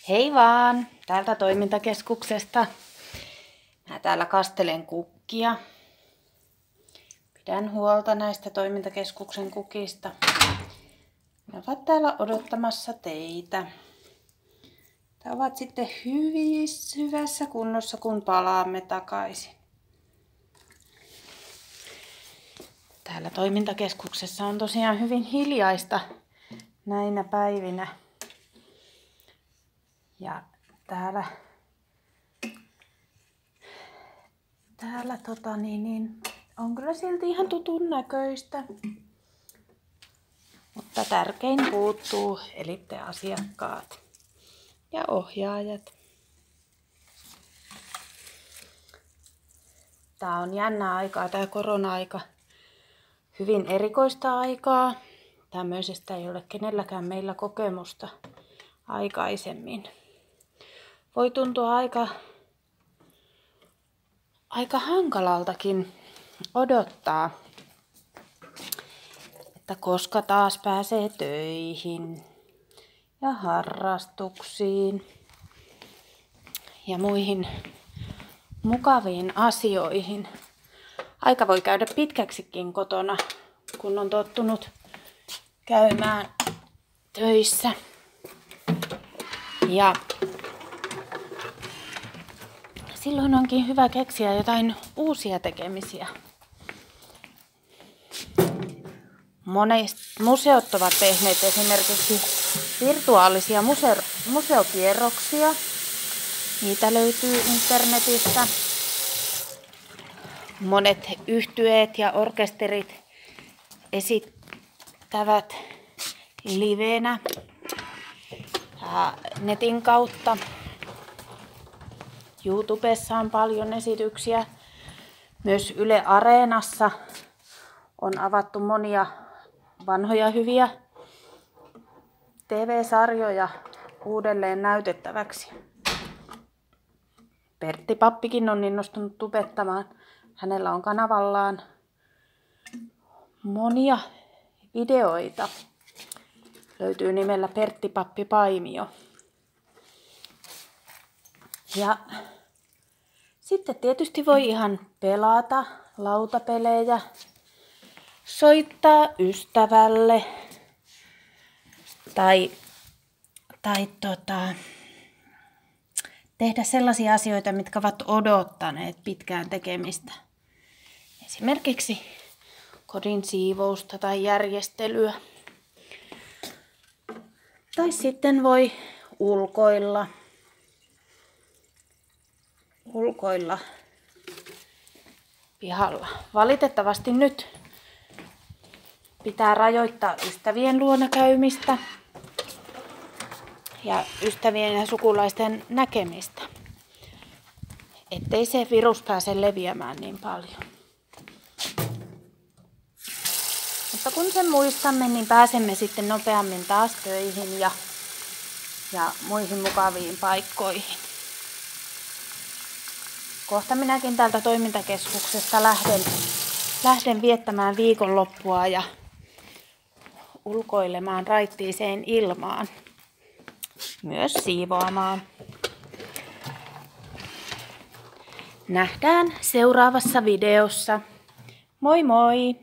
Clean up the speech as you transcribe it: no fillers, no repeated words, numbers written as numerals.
Hei vaan, täältä toimintakeskuksesta. Mä täällä kastelen kukkia. Pidän huolta näistä toimintakeskuksen kukista. Ne ovat täällä odottamassa teitä. Tää ovat sitten hyvässä kunnossa, kun palaamme takaisin. Täällä toimintakeskuksessa on tosiaan hyvin hiljaista näinä päivinä. Ja täällä on kyllä silti ihan tutun näköistä. Mutta tärkein puuttuu, eli te asiakkaat ja ohjaajat. Tää on jännää aikaa, tää korona-aika. Hyvin erikoista aikaa. Tämmöisestä ei ole kenelläkään meillä kokemusta aikaisemmin. Voi tuntua aika hankalaltakin odottaa, että koska taas pääsee töihin ja harrastuksiin ja muihin mukaviin asioihin. Aika voi käydä pitkäksikin kotona, kun on tottunut käymään töissä. Ja silloin onkin hyvä keksiä jotain uusia tekemisiä. Monet museot ovat tehneet esimerkiksi virtuaalisia museokierroksia. Niitä löytyy internetistä. Monet yhtyeet ja orkesterit esittävät livenä netin kautta. YouTubessa on paljon esityksiä. Myös Yle Areenassa on avattu monia vanhoja hyviä TV-sarjoja uudelleen näytettäväksi. Pertti Pappikin on innostunut tubettamaan. Hänellä on kanavallaan monia videoita. Löytyy nimellä Pertti Pappi Paimio. Ja sitten tietysti voi ihan pelata lautapelejä, soittaa ystävälle tai tehdä sellaisia asioita, mitkä ovat odottaneet pitkään tekemistä. Esimerkiksi kodin siivousta tai järjestelyä. Tai sitten voi ulkoilla pihalla. Valitettavasti nyt pitää rajoittaa ystävien luona käymistä ja ystävien ja sukulaisten näkemistä, ettei se virus pääse leviämään niin paljon. Mutta kun sen muistamme, niin pääsemme sitten nopeammin taas töihin ja muihin mukaviin paikkoihin. Kohta minäkin täältä toimintakeskuksesta lähden viettämään viikonloppua ja ulkoilemaan raittiiseen ilmaan. Myös siivoamaan. Nähdään seuraavassa videossa. Moi moi!